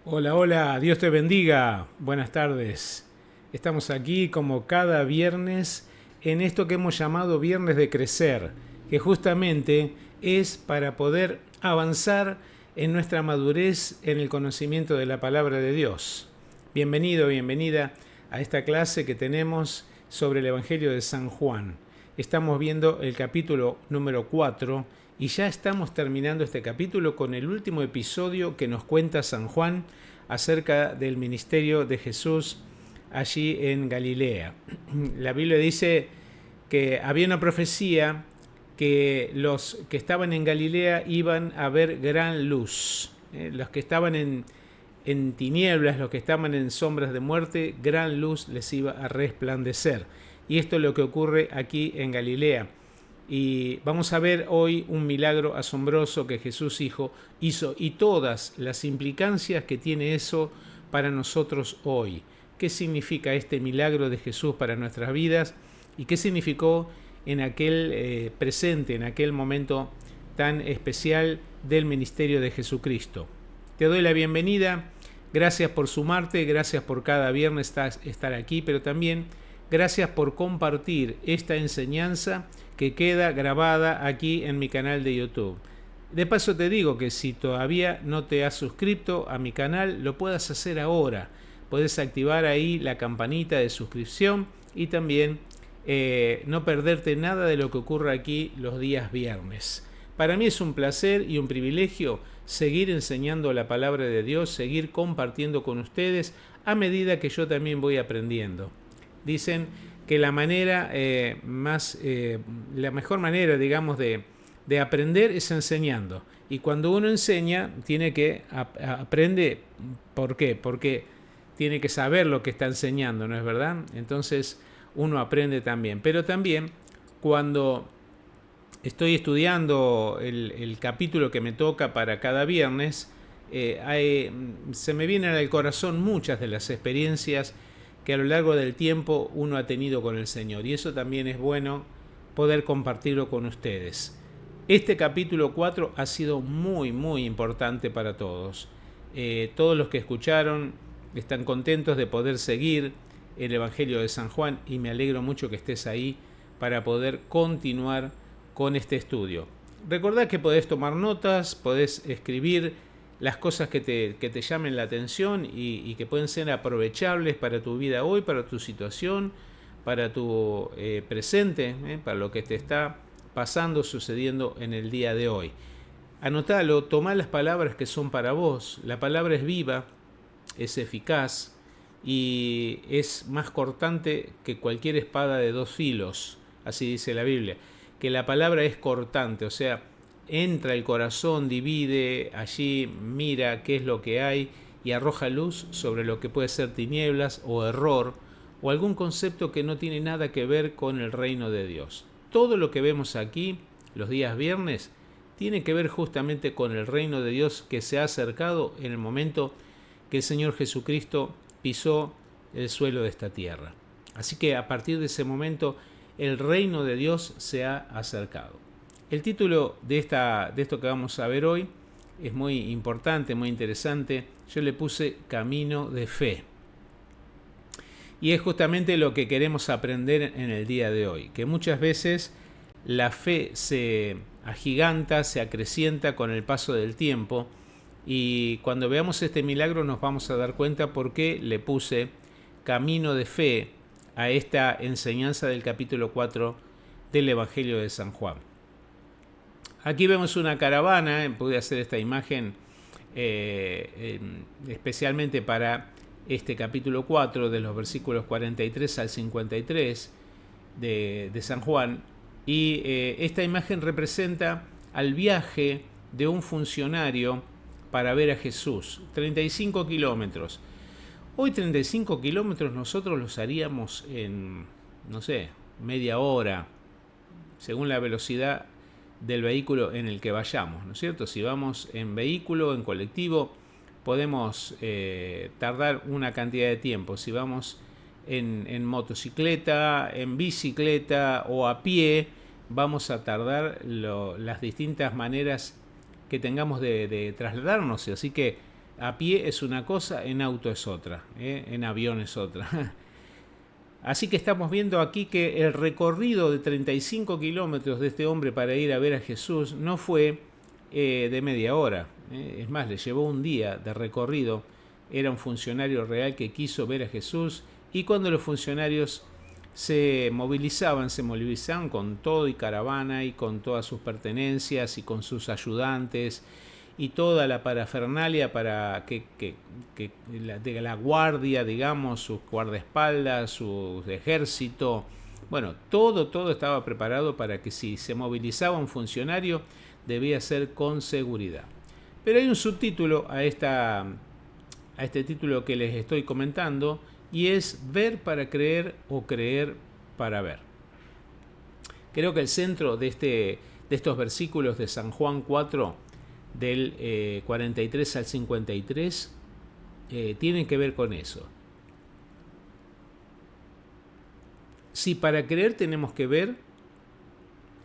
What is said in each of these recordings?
Hola, hola, Dios te bendiga. Buenas tardes. Estamos aquí como cada viernes en esto que hemos llamado Viernes de Crecer, que justamente es para poder avanzar en nuestra madurez en el conocimiento de la palabra de Dios. Bienvenido, bienvenida a esta clase que tenemos sobre el Evangelio de San Juan. Estamos viendo el capítulo número 4 y ya estamos terminando este capítulo con el último episodio que nos cuenta San Juan acerca del ministerio de Jesús allí en Galilea. La Biblia dice que había una profecía que los que estaban en Galilea iban a ver gran luz. Los que estaban en tinieblas, los que estaban en sombras de muerte, gran luz les iba a resplandecer. Y esto es lo que ocurre aquí en Galilea. Y vamos a ver hoy un milagro asombroso que Jesús hizo y todas las implicancias que tiene eso para nosotros hoy. ¿Qué significa este milagro de Jesús para nuestras vidas? ¿Y qué significó en aquel presente, en aquel momento tan especial del ministerio de Jesucristo? Te doy la bienvenida. Gracias por sumarte, gracias por cada viernes estar aquí, pero también gracias por compartir esta enseñanza que queda grabada aquí en mi canal de YouTube. De paso te digo que si todavía no te has suscrito a mi canal, lo puedas hacer ahora. Puedes activar ahí la campanita de suscripción y también no perderte nada de lo que ocurre aquí los días viernes. Para mí es un placer y un privilegio seguir enseñando la palabra de Dios, seguir compartiendo con ustedes a medida que yo también voy aprendiendo. Dicen que la mejor manera, digamos, de aprender es enseñando. Y cuando uno enseña, tiene que aprender. ¿Por qué? Porque tiene que saber lo que está enseñando, ¿no es verdad? Entonces uno aprende también. Pero también cuando estoy estudiando el capítulo que me toca para cada viernes, se me vienen al corazón muchas de las experiencias que a lo largo del tiempo uno ha tenido con el Señor. Y eso también es bueno poder compartirlo con ustedes. Este capítulo 4 ha sido muy, muy importante para todos. Todos los que escucharon están contentos de poder seguir el Evangelio de San Juan y me alegro mucho que estés ahí para poder continuar con este estudio. Recordad que podés tomar notas, podés escribir las cosas que te llamen la atención y que pueden ser aprovechables para tu vida hoy, para tu situación, para tu presente, para lo que te está pasando, sucediendo en el día de hoy. Anotalo, tomá las palabras que son para vos. La palabra es viva, es eficaz y es más cortante que cualquier espada de dos filos, así dice la Biblia, que la palabra es cortante, o sea, entra el corazón, divide, allí mira qué es lo que hay y arroja luz sobre lo que puede ser tinieblas o error o algún concepto que no tiene nada que ver con el reino de Dios. Todo lo que vemos aquí, los días viernes, tiene que ver justamente con el reino de Dios que se ha acercado en el momento que el Señor Jesucristo pisó el suelo de esta tierra. Así que a partir de ese momento el reino de Dios se ha acercado. El título de esto que vamos a ver hoy es muy importante, muy interesante. Yo le puse Camino de Fe. Y es justamente lo que queremos aprender en el día de hoy, que muchas veces la fe se agiganta, se acrecienta con el paso del tiempo y cuando veamos este milagro nos vamos a dar cuenta por qué le puse Camino de Fe a esta enseñanza del capítulo 4 del Evangelio de San Juan. Aquí vemos una caravana, pude hacer esta imagen especialmente para este capítulo 4 de los versículos 43 al 53 de San Juan y esta imagen representa al viaje de un funcionario para ver a Jesús, 35 kilómetros. Hoy 35 kilómetros nosotros los haríamos en, no sé, media hora, según la velocidad del vehículo en el que vayamos, ¿no es cierto? Si vamos en vehículo, en colectivo, podemos tardar una cantidad de tiempo. Si vamos en motocicleta, en bicicleta o a pie, vamos a tardar las distintas maneras que tengamos de trasladarnos. Así que a pie es una cosa, en auto es otra, en avión es otra. Así que estamos viendo aquí que el recorrido de 35 kilómetros de este hombre para ir a ver a Jesús no fue de media hora. Es más, le llevó un día de recorrido. Era un funcionario real que quiso ver a Jesús, y cuando los funcionarios se movilizaban con todo y caravana y con todas sus pertenencias y con sus ayudantes y toda la parafernalia para de la guardia, digamos, sus guardaespaldas, su ejército. Bueno, todo estaba preparado para que si se movilizaba un funcionario debía ser con seguridad. Pero hay un subtítulo a este título que les estoy comentando, y es ver para creer o creer para ver. Creo que el centro de estos versículos de San Juan 4, del 43 al 53, tienen que ver con eso. Si para creer tenemos que ver,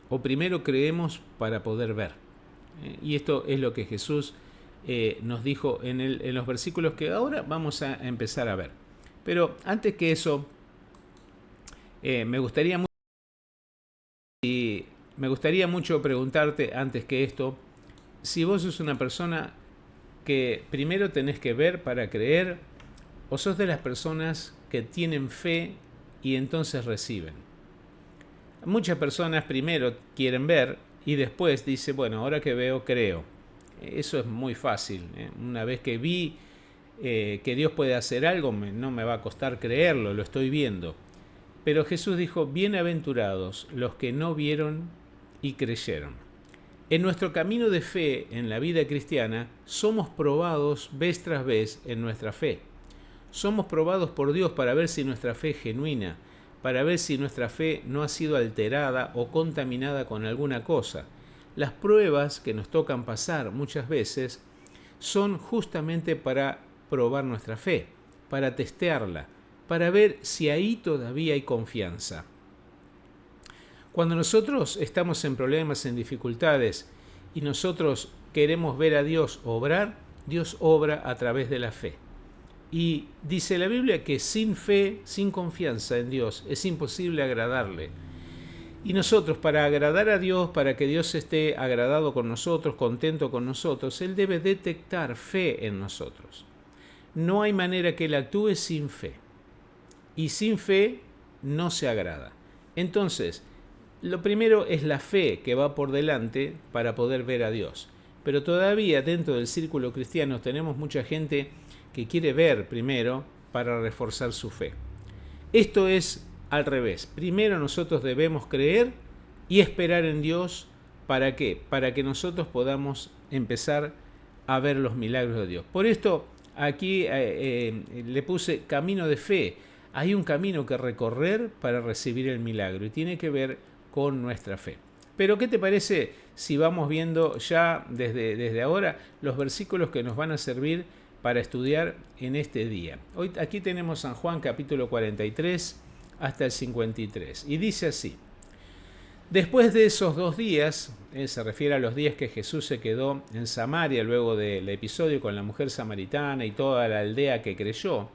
o primero creemos para poder ver. Y esto es lo que Jesús nos dijo en los versículos que ahora vamos a empezar a ver. Pero antes que eso, me gustaría mucho preguntarte, antes que esto, si vos sos una persona que primero tenés que ver para creer, o sos de las personas que tienen fe y entonces reciben. Muchas personas primero quieren ver y después dice, bueno, ahora que veo, creo. Eso es muy fácil. Una vez que vi que Dios puede hacer algo, no me va a costar creerlo, lo estoy viendo. Pero Jesús dijo, bienaventurados los que no vieron y creyeron. En nuestro camino de fe en la vida cristiana, somos probados vez tras vez en nuestra fe. Somos probados por Dios para ver si nuestra fe es genuina, para ver si nuestra fe no ha sido alterada o contaminada con alguna cosa. Las pruebas que nos tocan pasar muchas veces son justamente para probar nuestra fe, para testearla, para ver si ahí todavía hay confianza. Cuando nosotros estamos en problemas, en dificultades, y nosotros queremos ver a Dios obrar, Dios obra a través de la fe. Y dice la Biblia que sin fe, sin confianza en Dios, es imposible agradarle. Y nosotros, para agradar a Dios, para que Dios esté agradado con nosotros, contento con nosotros, Él debe detectar fe en nosotros. No hay manera que Él actúe sin fe. Y sin fe no se agrada. Entonces, lo primero es la fe que va por delante para poder ver a Dios. Pero todavía dentro del círculo cristiano tenemos mucha gente que quiere ver primero para reforzar su fe. Esto es al revés. Primero nosotros debemos creer y esperar en Dios. ¿Para qué? Para que nosotros podamos empezar a ver los milagros de Dios. Por esto aquí le puse camino de fe. Hay un camino que recorrer para recibir el milagro y tiene que ver con nuestra fe. Pero ¿qué te parece si vamos viendo ya desde ahora los versículos que nos van a servir para estudiar en este día? Hoy aquí tenemos San Juan capítulo 43 hasta el 53 y dice así: después de esos 2 días, se refiere a los días que Jesús se quedó en Samaria luego del episodio con la mujer samaritana y toda la aldea que creyó.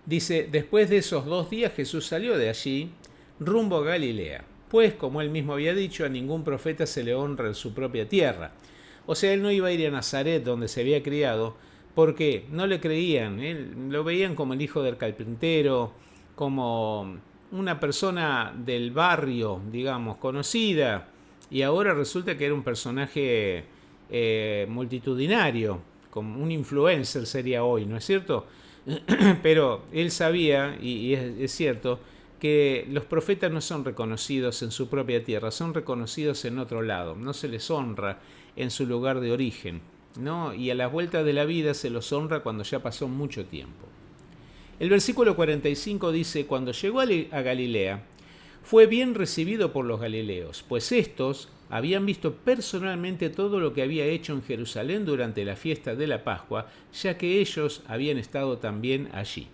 Dice, después de esos 2 días Jesús salió de allí rumbo a Galilea, pues como él mismo había dicho, a ningún profeta se le honra en su propia tierra. O sea, él no iba a ir a Nazaret donde se había criado porque no le creían, lo veían como el hijo del carpintero, como una persona del barrio, digamos, conocida, y ahora resulta que era un personaje multitudinario, como un influencer sería hoy, ¿no es cierto? Pero él sabía, y es cierto, que los profetas no son reconocidos en su propia tierra, son reconocidos en otro lado, no se les honra en su lugar de origen, ¿no? Y a la vuelta de la vida se los honra cuando ya pasó mucho tiempo. El versículo 45 dice, cuando llegó a Galilea, fue bien recibido por los galileos, pues estos habían visto personalmente todo lo que había hecho en Jerusalén durante la fiesta de la Pascua, ya que ellos habían estado también allí.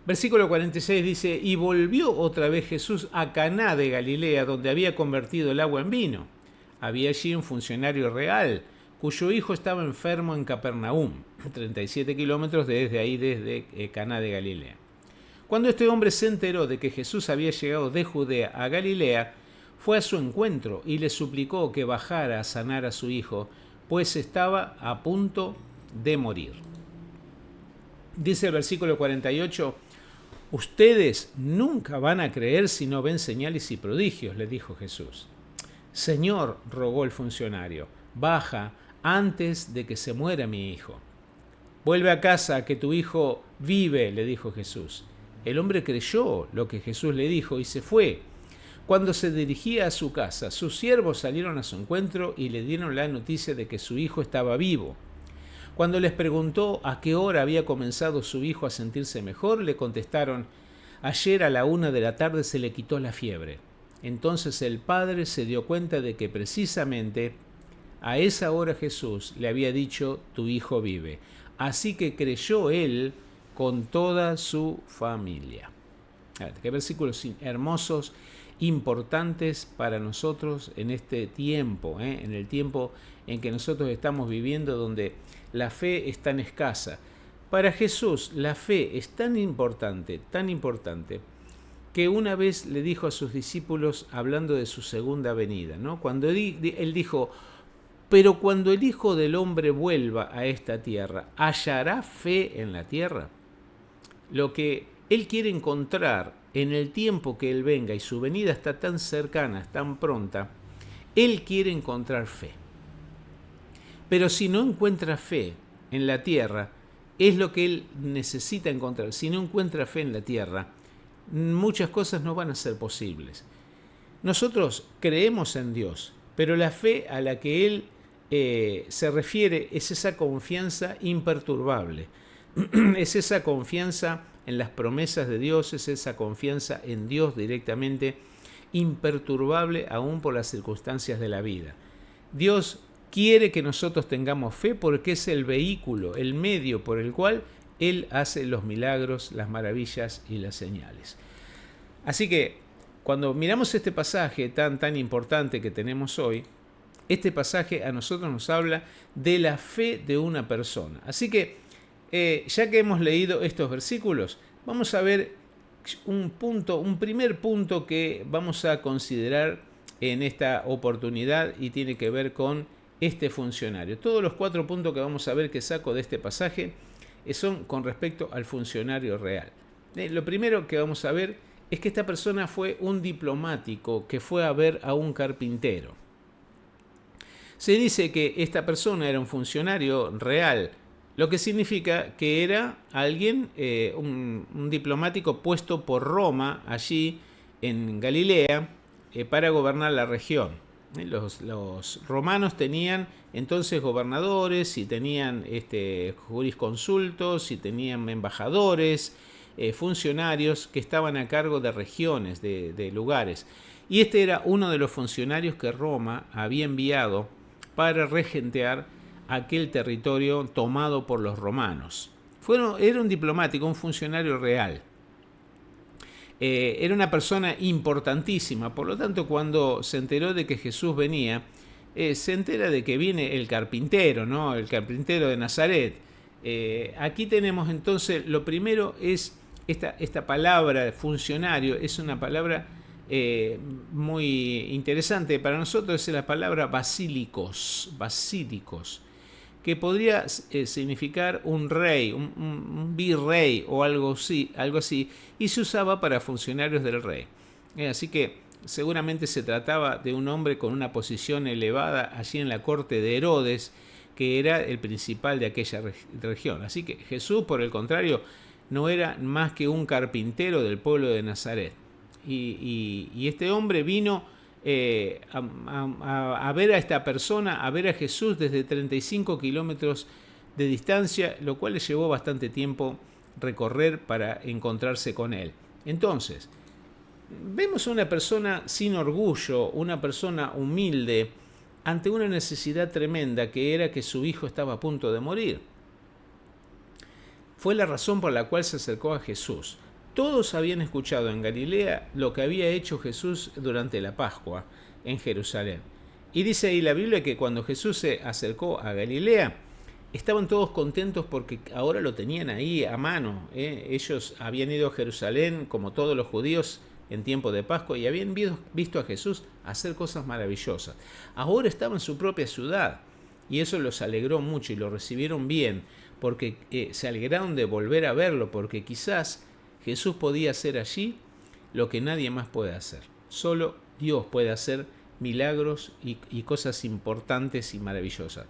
Versículo 46 dice, y volvió otra vez Jesús a Caná de Galilea, donde había convertido el agua en vino. Había allí un funcionario real, cuyo hijo estaba enfermo en Capernaum, 37 kilómetros desde Caná de Galilea. Cuando este hombre se enteró de que Jesús había llegado de Judea a Galilea, fue a su encuentro y le suplicó que bajara a sanar a su hijo, pues estaba a punto de morir. Dice el versículo 48, ustedes nunca van a creer si no ven señales y prodigios, le dijo Jesús. Señor, rogó el funcionario, baja antes de que se muera mi hijo. Vuelve a casa, que tu hijo vive, le dijo Jesús. El hombre creyó lo que Jesús le dijo y se fue. Cuando se dirigía a su casa, sus siervos salieron a su encuentro y le dieron la noticia de que su hijo estaba vivo. Cuando les preguntó a qué hora había comenzado su hijo a sentirse mejor, le contestaron, ayer a la 1 de la tarde se le quitó la fiebre. Entonces el padre se dio cuenta de que precisamente a esa hora Jesús le había dicho, tu hijo vive. Así que creyó él con toda su familia. Qué versículos hermosos, importantes para nosotros en este tiempo, en el tiempo en que nosotros estamos viviendo, donde la fe es tan escasa. Para Jesús la fe es tan importante, que una vez le dijo a sus discípulos, hablando de su segunda venida, ¿no? Cuando él dijo, pero cuando el Hijo del Hombre vuelva a esta tierra, ¿hallará fe en la tierra? Lo que él quiere encontrar en el tiempo que él venga, y su venida está tan cercana, tan pronta, él quiere encontrar fe. Pero si no encuentra fe en la tierra, es lo que él necesita encontrar. Si no encuentra fe en la tierra, muchas cosas no van a ser posibles. Nosotros creemos en Dios, pero la fe a la que él se refiere es esa confianza imperturbable, es esa confianza en las promesas de Dios, es esa confianza en Dios directamente, imperturbable aún por las circunstancias de la vida. Dios quiere que nosotros tengamos fe porque es el vehículo, el medio por el cual Él hace los milagros, las maravillas y las señales. Así que cuando miramos este pasaje tan importante que tenemos hoy, este pasaje a nosotros nos habla de la fe de una persona. Así que ya que hemos leído estos versículos, vamos a ver un primer punto que vamos a considerar en esta oportunidad y tiene que ver con este funcionario. Todos los 4 puntos que vamos a ver que saco de este pasaje son con respecto al funcionario real. Lo primero que vamos a ver es que esta persona fue un diplomático que fue a ver a un carpintero. Se dice que esta persona era un funcionario real, lo que significa que era alguien, un diplomático puesto por Roma allí en Galilea para gobernar la región. Los romanos tenían entonces gobernadores y tenían jurisconsultos y tenían embajadores, funcionarios que estaban a cargo de regiones, de lugares. Y este era uno de los funcionarios que Roma había enviado para regentear aquel territorio tomado por los romanos. Era un diplomático, un funcionario real. Era una persona importantísima, por lo tanto cuando se enteró de que Jesús venía, se entera de que viene el carpintero, ¿no? El carpintero de Nazaret. Aquí tenemos entonces, lo primero es esta palabra funcionario, es una palabra muy interesante para nosotros, es la palabra basílicos, que podría significar un rey, un virrey o algo así, y se usaba para funcionarios del rey. Así que seguramente se trataba de un hombre con una posición elevada allí en la corte de Herodes, que era el principal de aquella región. Así que Jesús, por el contrario, no era más que un carpintero del pueblo de Nazaret. Y este hombre vino a ver a esta persona, a ver a Jesús desde 35 kilómetros de distancia, lo cual le llevó bastante tiempo recorrer para encontrarse con él. Entonces, vemos a una persona sin orgullo, una persona humilde, ante una necesidad tremenda que era que su hijo estaba a punto de morir. Fue la razón por la cual se acercó a Jesús. Todos habían escuchado en Galilea lo que había hecho Jesús durante la Pascua en Jerusalén. Y dice ahí la Biblia que cuando Jesús se acercó a Galilea, estaban todos contentos porque ahora lo tenían ahí a mano. Ellos habían ido a Jerusalén, como todos los judíos, en tiempo de Pascua, y habían visto a Jesús hacer cosas maravillosas. Ahora estaba en su propia ciudad, y eso los alegró mucho y lo recibieron bien, porque se alegraron de volver a verlo, porque quizás Jesús podía hacer allí lo que nadie más puede hacer. Solo Dios puede hacer milagros y cosas importantes y maravillosas.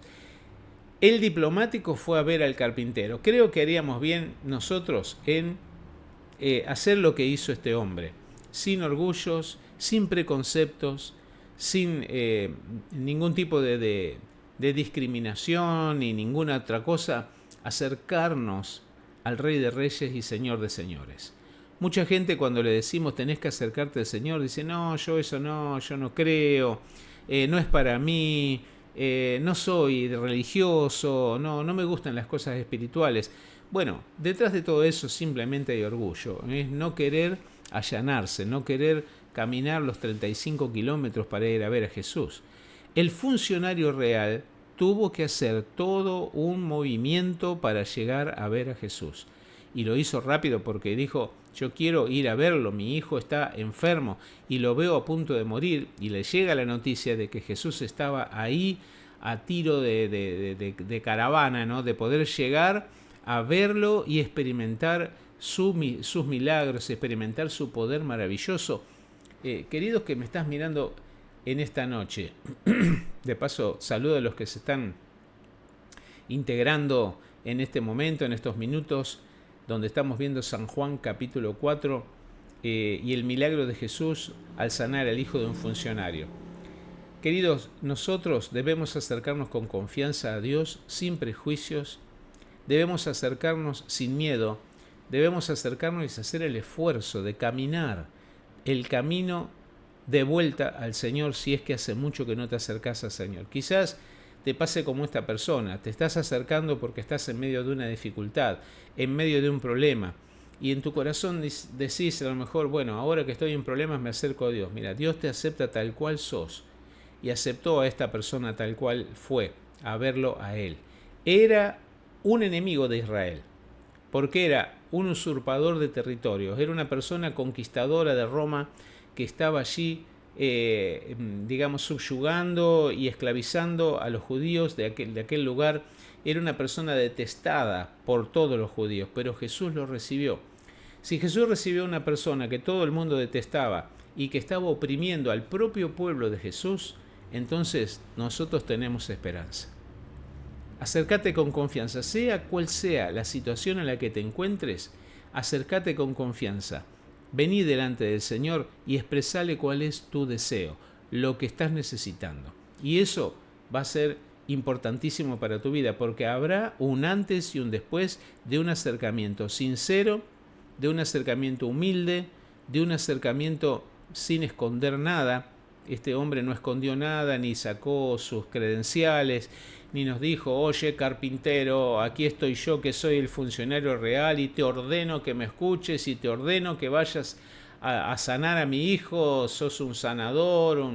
El diplomático fue a ver al carpintero. Creo que haríamos bien nosotros en hacer lo que hizo este hombre, sin orgullos, sin preconceptos, sin ningún tipo de discriminación ni ninguna otra cosa, acercarnos al Rey de Reyes y Señor de Señores. Mucha gente cuando le decimos tenés que acercarte al Señor, dice no, yo no creo, no es para mí, no soy religioso, no me gustan las cosas espirituales. Bueno, detrás de todo eso simplemente hay orgullo, es no querer allanarse, no querer caminar los 35 kilómetros para ir a ver a Jesús. El funcionario real tuvo que hacer todo un movimiento para llegar a ver a Jesús. Y lo hizo rápido porque dijo, yo quiero ir a verlo, mi hijo está enfermo y lo veo a punto de morir. Y le llega la noticia de que Jesús estaba ahí a tiro de caravana, ¿no? De poder llegar a verlo y experimentar sus milagros, experimentar su poder maravilloso. Queridos que me estás mirando en esta noche, de paso saludo a los que se están integrando en este momento, en estos minutos, donde estamos viendo San Juan capítulo 4 y el milagro de Jesús al sanar al hijo de un funcionario. Queridos, nosotros debemos acercarnos con confianza a Dios, sin prejuicios, debemos acercarnos sin miedo, debemos acercarnos y hacer el esfuerzo de caminar el camino de vuelta al Señor si es que hace mucho que no te acercas al Señor. Quizás te pase como esta persona, te estás acercando porque estás en medio de una dificultad, en medio de un problema, y en tu corazón decís a lo mejor, bueno, ahora que estoy en problemas me acerco a Dios. Mira, Dios te acepta tal cual sos, y aceptó a esta persona tal cual fue, a verlo a él. Era un enemigo de Israel, porque era un usurpador de territorios, era una persona conquistadora de Roma que estaba allí subyugando y esclavizando a los judíos de aquel lugar. Era una persona detestada por todos los judíos, pero Jesús lo recibió. Si Jesús recibió a una persona que todo el mundo detestaba y que estaba oprimiendo al propio pueblo de Jesús, entonces nosotros tenemos esperanza. Acércate con confianza, sea cual sea la situación en la que te encuentres, acércate con confianza. Vení delante del Señor y expresale cuál es tu deseo, lo que estás necesitando. Y eso va a ser importantísimo para tu vida, porque habrá un antes y un después de un acercamiento sincero, de un acercamiento humilde, de un acercamiento sin esconder nada. Este hombre no escondió nada, ni sacó sus credenciales, ni nos dijo, oye carpintero, aquí estoy yo que soy el funcionario real y te ordeno que me escuches y te ordeno que vayas a sanar a mi hijo, sos un sanador,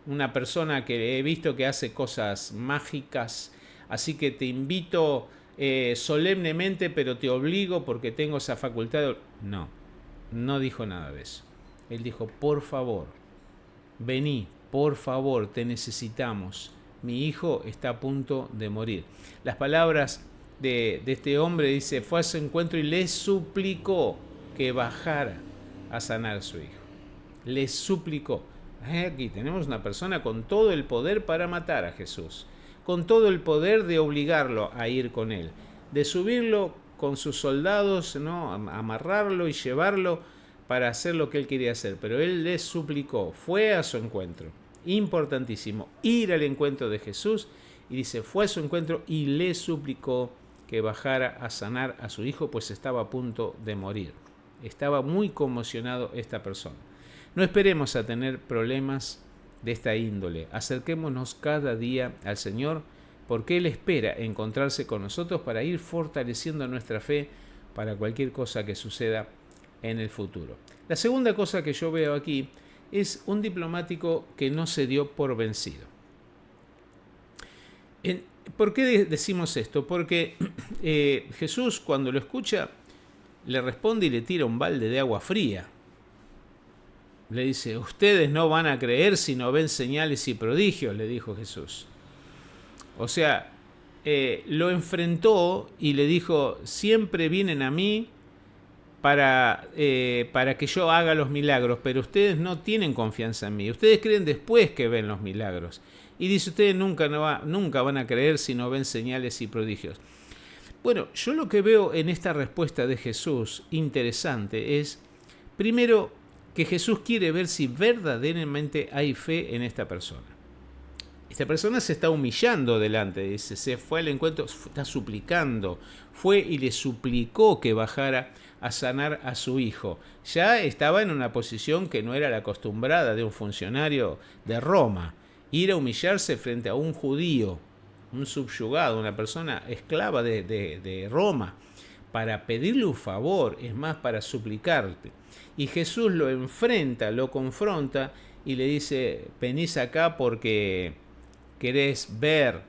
una persona que he visto que hace cosas mágicas, así que te invito solemnemente, pero te obligo porque tengo esa facultad. No dijo nada de eso. Él dijo, por favor, vení, por favor, te necesitamos. Mi hijo está a punto de morir. Las palabras de este hombre dice, fue a su encuentro y le suplicó que bajara a sanar a su hijo. Le suplicó. Aquí tenemos una persona con todo el poder para matar a Jesús, con todo el poder de obligarlo a ir con él, de subirlo con sus soldados, ¿no? Amarrarlo y llevarlo para hacer lo que él quería hacer. Pero él le suplicó, fue a su encuentro. Importantísimo, ir al encuentro de Jesús, y dice, fue a su encuentro y le suplicó que bajara a sanar a su hijo, pues estaba a punto de morir. Estaba muy conmocionado esta persona. No esperemos a tener problemas de esta índole, acerquémonos cada día al Señor, porque Él espera encontrarse con nosotros para ir fortaleciendo nuestra fe para cualquier cosa que suceda en el futuro. La segunda cosa que yo veo aquí es un diplomático que no se dio por vencido. En- ¿Por qué decimos esto? Porque Jesús, cuando lo escucha, le responde y le tira un balde de agua fría. Le dice, ustedes no van a creer si no ven señales y prodigios, le dijo Jesús. O sea, lo enfrentó y le dijo, siempre vienen a mí para que yo haga los milagros, pero ustedes no tienen confianza en mí. Ustedes creen después que ven los milagros. Y dice, ustedes nunca van a creer si no ven señales y prodigios. Bueno, yo lo que veo en esta respuesta de Jesús interesante es, primero, que Jesús quiere ver si verdaderamente hay fe en esta persona. Esta persona se está humillando delante, dice, se fue al encuentro, está suplicando, fue y le suplicó que bajara a sanar a su hijo. Ya estaba en una posición que no era la acostumbrada de un funcionario de Roma, ir a humillarse frente a un judío, un subyugado, una persona esclava de Roma, para pedirle un favor, es más, para suplicarte. Y Jesús lo enfrenta, lo confronta y le dice, venís acá porque querés ver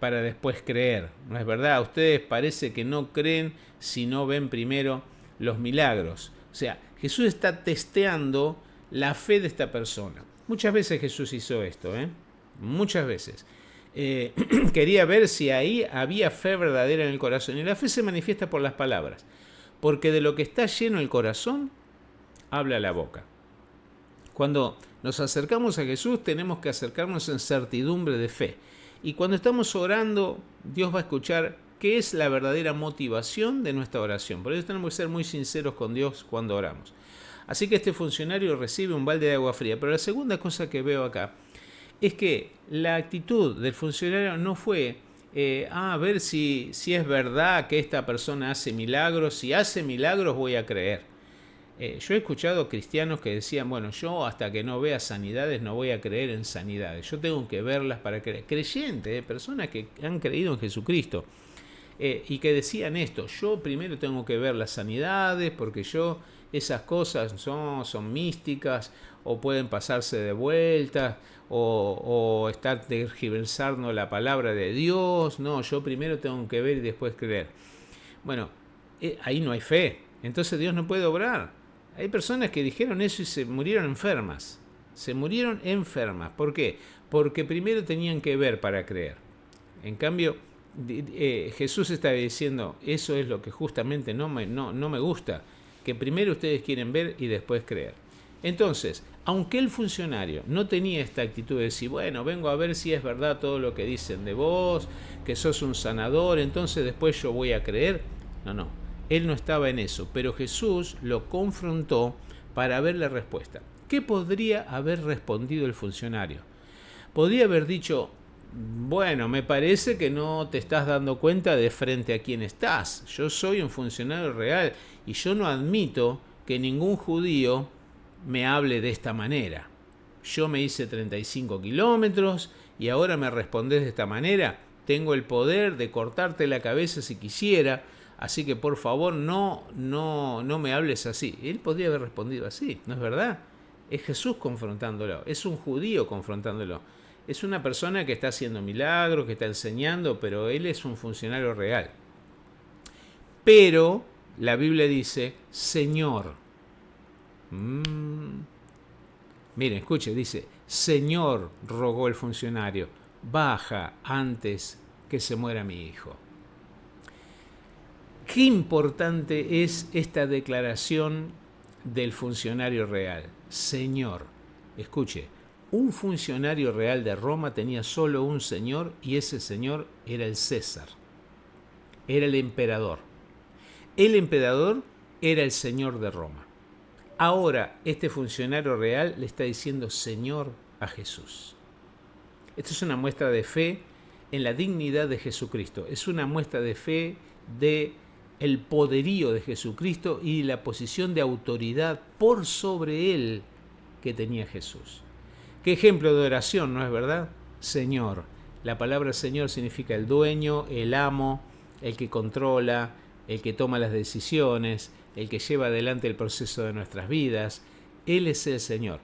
para después creer. No es verdad, ustedes parece que no creen si no ven primero los milagros. O sea, Jesús está testeando la fe de esta persona. Muchas veces Jesús hizo esto, muchas veces. Quería ver si ahí había fe verdadera en el corazón. Y la fe se manifiesta por las palabras, porque de lo que está lleno el corazón, habla la boca. Cuando nos acercamos a Jesús, tenemos que acercarnos en certidumbre de fe. Y cuando estamos orando, Dios va a escuchar qué es la verdadera motivación de nuestra oración. Por eso tenemos que ser muy sinceros con Dios cuando oramos. Así que este funcionario recibe un balde de agua fría. Pero la segunda cosa que veo acá es que la actitud del funcionario no fue a ver si es verdad que esta persona hace milagros. Si hace milagros voy a creer. Yo he escuchado cristianos que decían, bueno, yo hasta que no vea sanidades no voy a creer en sanidades. Yo tengo que verlas para creer. Creyentes, personas que han creído en Jesucristo. Y que decían esto, yo primero tengo que ver las sanidades porque esas cosas son místicas o pueden pasarse de vuelta o estar tergiversando la palabra de Dios. No, yo primero tengo que ver y después creer. Bueno, ahí no hay fe, entonces Dios no puede obrar. Hay personas que dijeron eso y se murieron enfermas. Se murieron enfermas. ¿Por qué? Porque primero tenían que ver para creer. En cambio, Jesús está diciendo, eso es lo que justamente no me gusta, que primero ustedes quieren ver y después creer. Entonces, aunque el funcionario no tenía esta actitud de decir, bueno, vengo a ver si es verdad todo lo que dicen de vos, que sos un sanador, entonces después yo voy a creer. No, él no estaba en eso, pero Jesús lo confrontó para ver la respuesta. ¿Qué podría haber respondido el funcionario? Podría haber dicho, bueno, me parece que no te estás dando cuenta de frente a quién estás. Yo soy un funcionario real y yo no admito que ningún judío me hable de esta manera. Yo me hice 35 kilómetros y ahora me respondés de esta manera. Tengo el poder de cortarte la cabeza si quisiera, así que por favor no me hables así. Él podría haber respondido así, ¿no es verdad? Es Jesús confrontándolo, es un judío confrontándolo. Es una persona que está haciendo milagros, que está enseñando, pero él es un funcionario real. Pero la Biblia dice, Señor. Miren, escuche, dice, Señor, rogó el funcionario, baja antes que se muera mi hijo. Qué importante es esta declaración del funcionario real. Señor, escuche, un funcionario real de Roma tenía solo un señor y ese señor era el César. Era el emperador. El emperador era el señor de Roma. Ahora este funcionario real le está diciendo Señor a Jesús. Esto es una muestra de fe en la dignidad de Jesucristo. Es una muestra de fe de el poderío de Jesucristo y la posición de autoridad por sobre él que tenía Jesús. Qué ejemplo de oración, ¿no es verdad? Señor. La palabra Señor significa el dueño, el amo, el que controla, el que toma las decisiones, el que lleva adelante el proceso de nuestras vidas. Él es el Señor.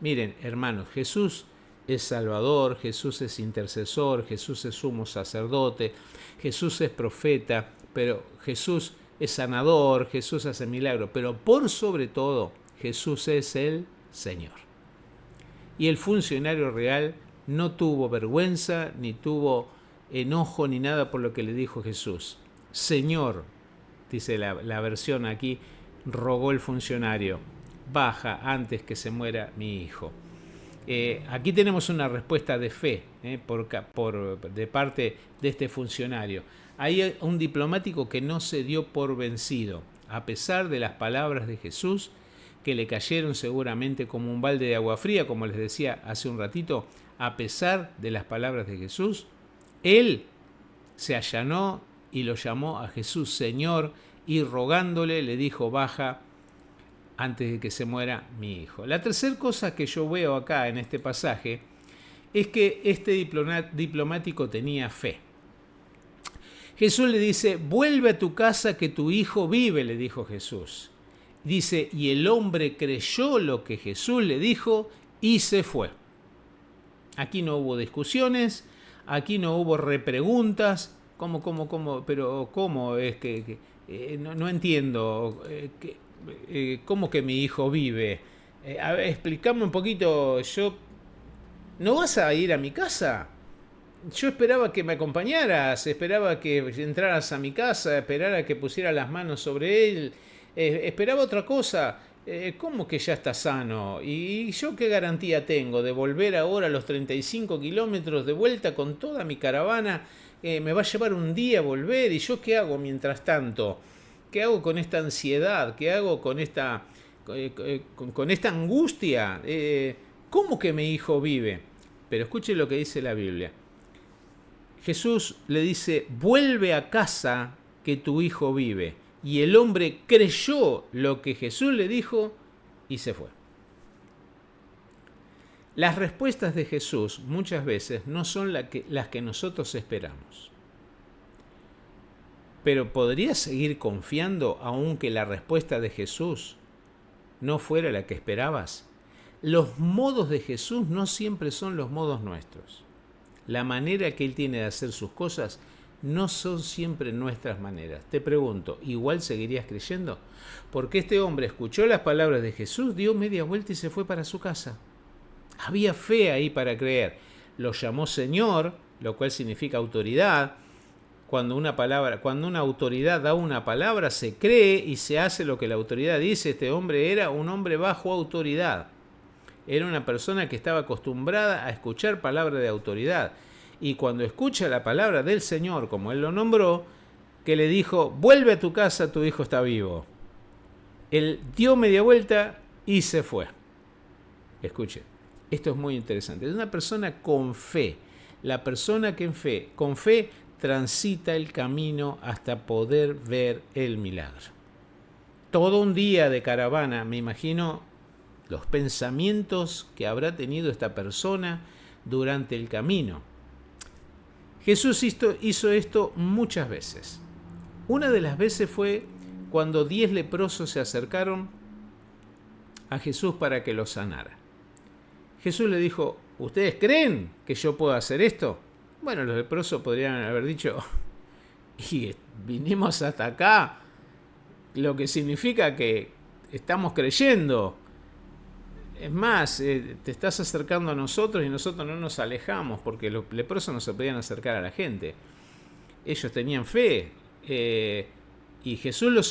Miren, hermanos, Jesús es Salvador, Jesús es intercesor, Jesús es sumo sacerdote, Jesús es profeta, pero Jesús es sanador, Jesús hace milagros, pero por sobre todo Jesús es el Señor. Y el funcionario real no tuvo vergüenza, ni tuvo enojo, ni nada por lo que le dijo Jesús. Señor, dice la versión aquí, rogó el funcionario, baja antes que se muera mi hijo. Aquí tenemos una respuesta de fe de parte de este funcionario. Hay un diplomático que no se dio por vencido, a pesar de las palabras de Jesús, que le cayeron seguramente como un balde de agua fría, como les decía hace un ratito. A pesar de las palabras de Jesús, él se allanó y lo llamó a Jesús Señor, y rogándole le dijo, baja antes de que se muera mi hijo. La tercera cosa que yo veo acá en este pasaje es que este diplomático tenía fe. Jesús le dice, vuelve a tu casa que tu hijo vive, le dijo Jesús. Dice, y el hombre creyó lo que Jesús le dijo y se fue. Aquí no hubo discusiones, aquí no hubo repreguntas. Pero ¿cómo es que no entiendo? ¿Cómo que mi hijo vive? A ver, explícame un poquito. ¿No vas a ir a mi casa? Yo esperaba que me acompañaras, esperaba que entraras a mi casa, esperara que pusiera las manos sobre él, esperaba otra cosa. ¿Cómo que ya está sano? ¿Y yo qué garantía tengo de volver ahora a los 35 kilómetros de vuelta con toda mi caravana? Me va a llevar un día volver, ¿y yo qué hago mientras tanto? ¿Qué hago con esta ansiedad? ¿Qué hago con esta angustia? ¿Cómo que mi hijo vive? Pero escuche lo que dice la Biblia. Jesús le dice, vuelve a casa que tu hijo vive. Y el hombre creyó lo que Jesús le dijo y se fue. Las respuestas de Jesús muchas veces no son las que nosotros esperamos. Pero ¿podrías seguir confiando aunque la respuesta de Jesús no fuera la que esperabas? Los modos de Jesús no siempre son los modos nuestros. La manera que Él tiene de hacer sus cosas no son siempre nuestras maneras. Te pregunto, ¿igual seguirías creyendo? Porque este hombre escuchó las palabras de Jesús, dio media vuelta y se fue para su casa. Había fe ahí para creer. Lo llamó Señor, lo cual significa autoridad. Cuando una autoridad da una palabra, se cree y se hace lo que la autoridad dice. Este hombre era un hombre bajo autoridad. Era una persona que estaba acostumbrada a escuchar palabra de autoridad. Y cuando escucha la palabra del Señor, como Él lo nombró, que le dijo, vuelve a tu casa, tu hijo está vivo. Él dio media vuelta y se fue. Escuche, esto es muy interesante. Es una persona con fe. La persona que con fe transita el camino hasta poder ver el milagro. Todo un día de caravana, me imagino los pensamientos que habrá tenido esta persona durante el camino. Jesús hizo esto muchas veces. Una de las veces fue cuando 10 leprosos se acercaron a Jesús para que los sanara. Jesús le dijo, ¿ustedes creen que yo puedo hacer esto? Bueno, los leprosos podrían haber dicho, y vinimos hasta acá, lo que significa que estamos creyendo. Es más, te estás acercando a nosotros y nosotros no nos alejamos, porque los leprosos no se podían acercar a la gente. Ellos tenían fe, y Jesús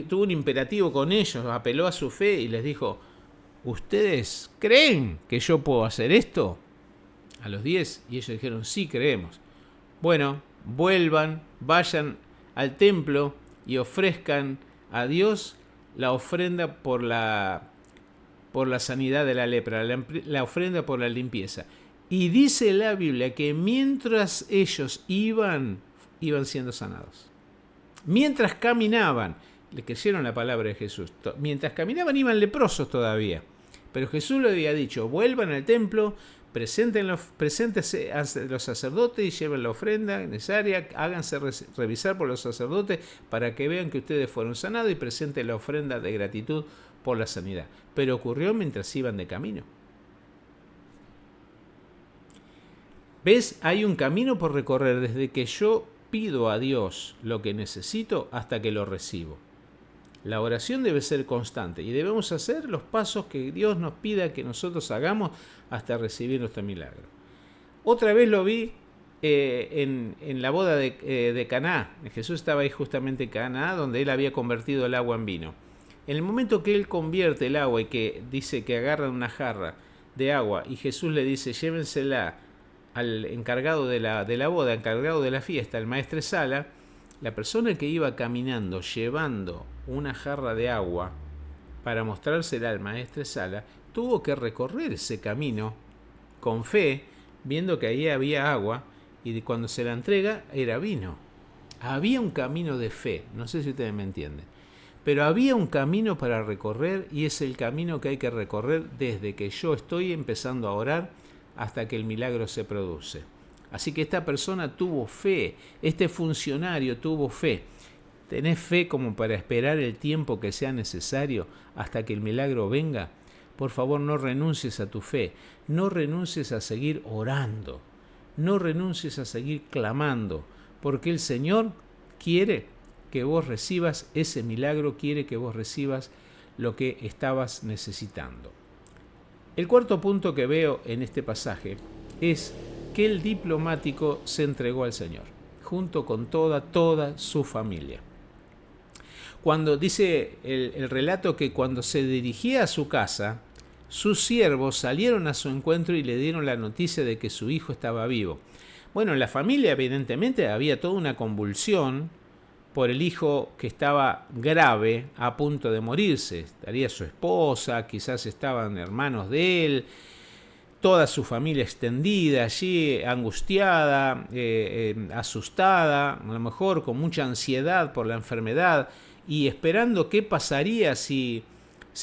tuvo un imperativo con ellos, apeló a su fe y les dijo, ¿ustedes creen que yo puedo hacer esto? A los 10, y ellos dijeron, sí, creemos. Bueno, vayan al templo y ofrezcan a Dios la ofrenda por la sanidad de la lepra, la ofrenda por la limpieza. Y dice la Biblia que mientras ellos iban siendo sanados. Mientras caminaban, le creyeron la palabra de Jesús. Mientras caminaban iban leprosos todavía. Pero Jesús le había dicho, vuelvan al templo, preséntense a los sacerdotes y lleven la ofrenda necesaria, háganse revisar por los sacerdotes para que vean que ustedes fueron sanados y presenten la ofrenda de gratitud por la sanidad, pero ocurrió mientras iban de camino. ¿Ves? Hay un camino por recorrer desde que yo pido a Dios lo que necesito hasta que lo recibo. La oración debe ser constante y debemos hacer los pasos que Dios nos pida que nosotros hagamos hasta recibir nuestro milagro. Otra vez lo vi en la boda de Caná. Jesús estaba ahí justamente en Caná, donde él había convertido el agua en vino. En el momento que él convierte el agua y que dice que agarran una jarra de agua y Jesús le dice llévensela al encargado de la boda, encargado de la fiesta, el maestresala, la persona que iba caminando llevando una jarra de agua para mostrársela al maestresala, tuvo que recorrer ese camino con fe, viendo que ahí había agua, y cuando se la entrega era vino. Había un camino de fe, no sé si ustedes me entienden, pero había un camino para recorrer y es el camino que hay que recorrer desde que yo estoy empezando a orar hasta que el milagro se produce. Así que esta persona tuvo fe, este funcionario tuvo fe. ¿Tenés fe como para esperar el tiempo que sea necesario hasta que el milagro venga? Por favor, no renuncies a tu fe, no renuncies a seguir orando, no renuncies a seguir clamando, porque el Señor quiere que vos recibas ese milagro, quiere que vos recibas lo que estabas necesitando. El cuarto punto que veo en este pasaje es que el diplomático se entregó al Señor, junto con toda su familia. Cuando dice el relato que cuando se dirigía a su casa, sus siervos salieron a su encuentro y le dieron la noticia de que su hijo estaba vivo. Bueno, en la familia evidentemente había toda una convulsión por el hijo que estaba grave, a punto de morirse. Estaría su esposa, quizás estaban hermanos de él, toda su familia extendida allí, angustiada, asustada, a lo mejor con mucha ansiedad por la enfermedad y esperando qué pasaría si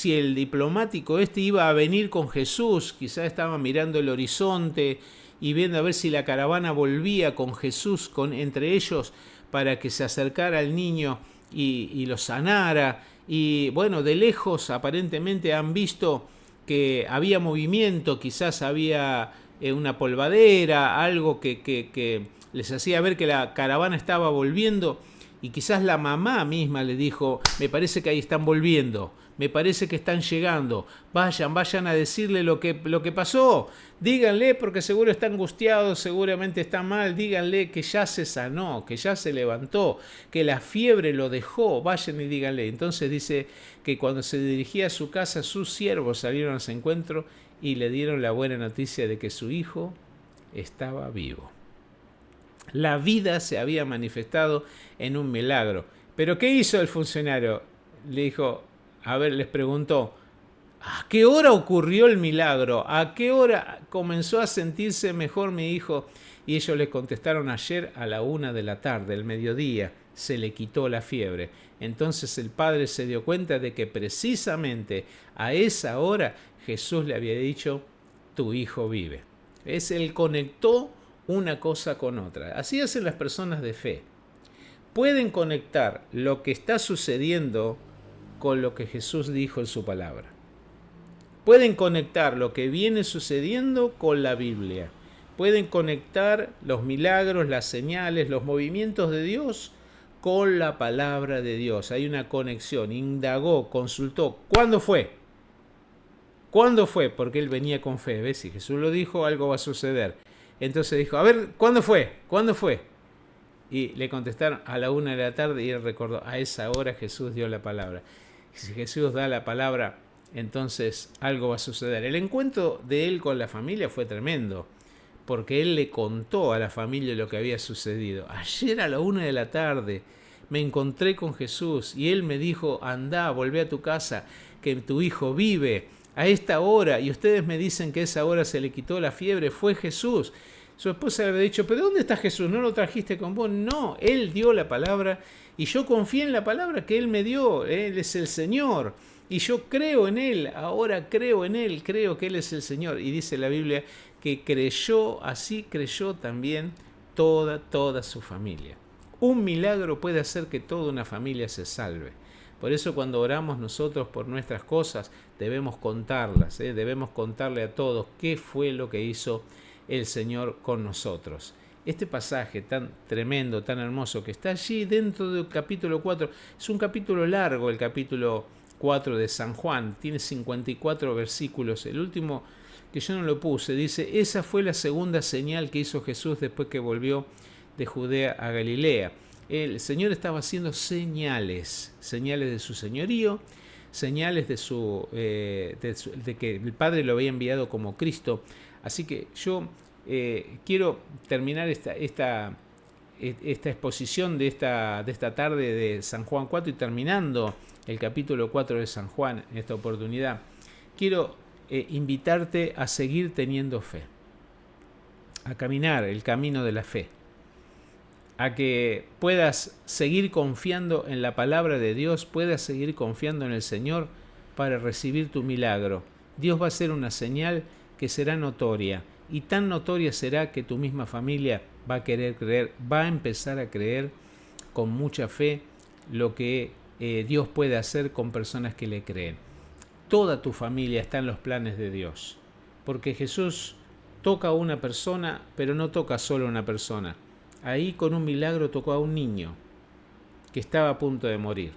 el diplomático iba a venir con Jesús. Quizás estaban mirando el horizonte y viendo a ver si la caravana volvía con Jesús entre ellos para que se acercara al niño y lo sanara. Y bueno, de lejos aparentemente han visto que había movimiento, quizás había una polvadera, algo que les hacía ver que la caravana estaba volviendo, y quizás la mamá misma le dijo, me parece que ahí están volviendo, me parece que están llegando, vayan a decirle lo que pasó, díganle porque seguro está angustiado, seguramente está mal, díganle que ya se sanó, que ya se levantó, que la fiebre lo dejó, vayan y díganle. Entonces dice que cuando se dirigía a su casa, sus siervos salieron a su encuentro y le dieron la buena noticia de que su hijo estaba vivo. La vida se había manifestado en un milagro. ¿Pero qué hizo el funcionario? Le dijo, les preguntó, ¿a qué hora ocurrió el milagro? ¿A qué hora comenzó a sentirse mejor mi hijo? Y ellos le contestaron, ayer a la 1:00 p.m, el mediodía, se le quitó la fiebre. Entonces el padre se dio cuenta de que precisamente a esa hora Jesús le había dicho, tu hijo vive. Él conectó una cosa con otra. Así hacen las personas de fe. Pueden conectar lo que está sucediendo con lo que Jesús dijo en su palabra. Pueden conectar lo que viene sucediendo con la Biblia. Pueden conectar los milagros, las señales, los movimientos de Dios con la palabra de Dios. Hay una conexión. Indagó, consultó. ¿Cuándo fue? ¿Cuándo fue? Porque él venía con fe. ¿Ves? Si Jesús lo dijo, algo va a suceder. Entonces dijo, ¿cuándo fue? ¿Cuándo fue? Y le contestaron a la 1:00 p.m. y él recordó, a esa hora Jesús dio la palabra. Si Jesús da la palabra, entonces algo va a suceder. El encuentro de él con la familia fue tremendo, porque él le contó a la familia lo que había sucedido. Ayer a la 1:00 p.m. me encontré con Jesús y él me dijo, andá, volvé a tu casa, que tu hijo vive a esta hora, y ustedes me dicen que a esa hora se le quitó la fiebre. Fue Jesús. Su esposa le había dicho, ¿pero dónde está Jesús? ¿No lo trajiste con vos? No, él dio la palabra y yo confié en la palabra que él me dio. Él es el Señor y yo creo en él. Ahora creo en él, creo que él es el Señor. Y dice la Biblia que creyó, así creyó también toda su familia. Un milagro puede hacer que toda una familia se salve. Por eso cuando oramos nosotros por nuestras cosas, debemos contarlas, debemos contarle a todos qué fue lo que hizo el Señor con nosotros. Este pasaje tan tremendo, tan hermoso, que está allí dentro del capítulo 4, es un capítulo largo, el capítulo 4 de San Juan, tiene 54 versículos. El último, que yo no lo puse, dice: esa fue la segunda señal que hizo Jesús después que volvió de Judea a Galilea. El Señor estaba haciendo señales de su señorío, señales de que el Padre lo había enviado como Cristo. Así que yo quiero terminar esta exposición de esta tarde de San Juan 4 y terminando el capítulo 4 de San Juan en esta oportunidad. Quiero invitarte a seguir teniendo fe, a caminar el camino de la fe, a que puedas seguir confiando en la palabra de Dios, puedas seguir confiando en el Señor para recibir tu milagro. Dios va a hacer una señal que será notoria, y tan notoria será que tu misma familia va a querer creer, va a empezar a creer con mucha fe lo que Dios puede hacer con personas que le creen. Toda tu familia está en los planes de Dios, porque Jesús toca a una persona, pero no toca solo a una persona. Ahí con un milagro tocó a un niño que estaba a punto de morir,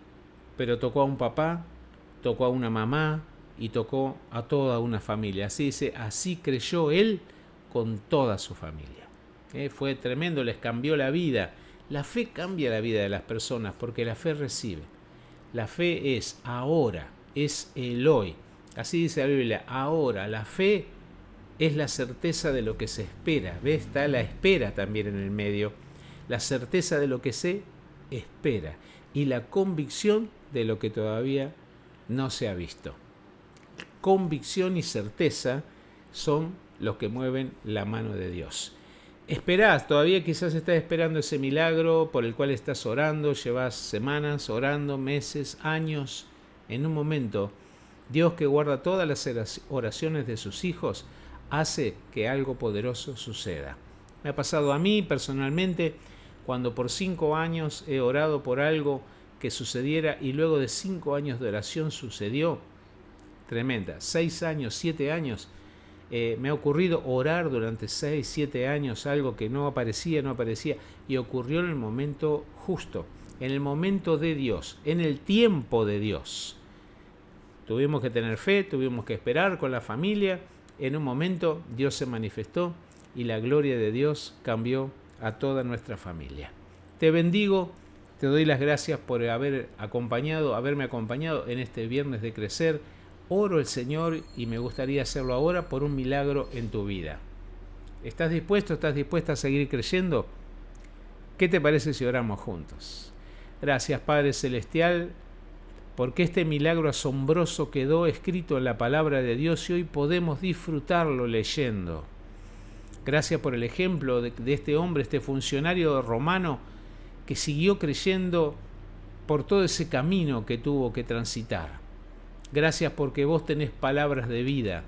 pero tocó a un papá, tocó a una mamá y tocó a toda una familia. Así dice, así creyó él con toda su familia. Fue tremendo, les cambió la vida. La fe cambia la vida de las personas porque la fe recibe. La fe es ahora, es el hoy. Así dice la Biblia, ahora. La fe es la certeza de lo que se espera. ¿Ves? Está la espera también en el medio. La certeza de lo que se espera y la convicción de lo que todavía no se ha visto. Convicción y certeza son los que mueven la mano de Dios. Esperás, todavía quizás estás esperando ese milagro por el cual estás orando, llevas semanas orando, meses, años. En un momento, Dios, que guarda todas las oraciones de sus hijos, hace que algo poderoso suceda. Me ha pasado a mí personalmente cuando por 5 años he orado por algo que sucediera y luego de 5 años de oración sucedió. Tremenda. 6 años, 7 años. Me ha ocurrido orar durante 6, 7 años algo que no aparecía y ocurrió en el momento justo, en el momento de Dios, en el tiempo de Dios. Tuvimos que tener fe, tuvimos que esperar con la familia. En un momento Dios se manifestó y la gloria de Dios cambió a toda nuestra familia. Te bendigo, te doy las gracias por haberme acompañado en este viernes de crecer. Oro al Señor y me gustaría hacerlo ahora por un milagro en tu vida. ¿Estás dispuesto? ¿Estás dispuesta a seguir creyendo? ¿Qué te parece si oramos juntos? Gracias, Padre Celestial, porque este milagro asombroso quedó escrito en la palabra de Dios y hoy podemos disfrutarlo leyendo. Gracias por el ejemplo de este hombre, este funcionario romano que siguió creyendo por todo ese camino que tuvo que transitar. Gracias porque vos tenés palabras de vida,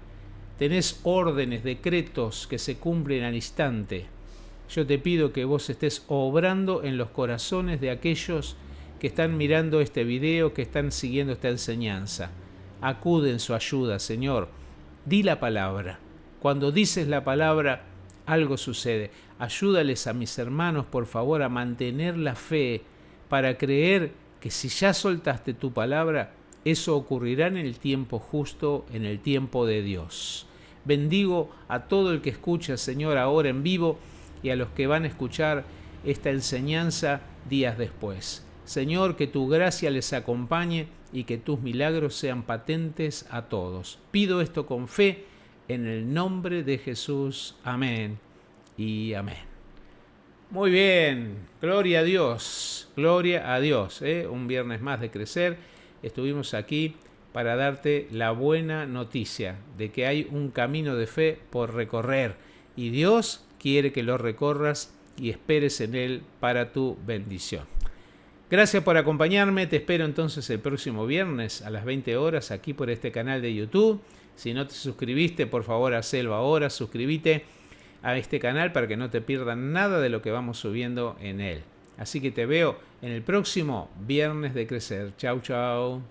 tenés órdenes, decretos que se cumplen al instante. Yo te pido que vos estés obrando en los corazones de aquellos que están mirando este video, que están siguiendo esta enseñanza. Acude en su ayuda, Señor. Di la palabra. Cuando dices la palabra, algo sucede. Ayúdales a mis hermanos, por favor, a mantener la fe para creer que si ya soltaste tu palabra, eso ocurrirá en el tiempo justo, en el tiempo de Dios. Bendigo a todo el que escucha, Señor, ahora en vivo y a los que van a escuchar esta enseñanza días después. Señor, que tu gracia les acompañe y que tus milagros sean patentes a todos. Pido esto con fe en el nombre de Jesús. Amén y amén. Muy bien, gloria a Dios, gloria a Dios. Un viernes más de crecer. Estuvimos aquí para darte la buena noticia de que hay un camino de fe por recorrer y Dios quiere que lo recorras y esperes en Él para tu bendición. Gracias por acompañarme, te espero entonces el próximo viernes a las 20 horas aquí por este canal de YouTube. Si no te suscribiste, por favor, hacelo ahora, suscríbete a este canal para que no te pierdas nada de lo que vamos subiendo en él. Así que te veo en el próximo Viernes de Crecer. Chau, chau.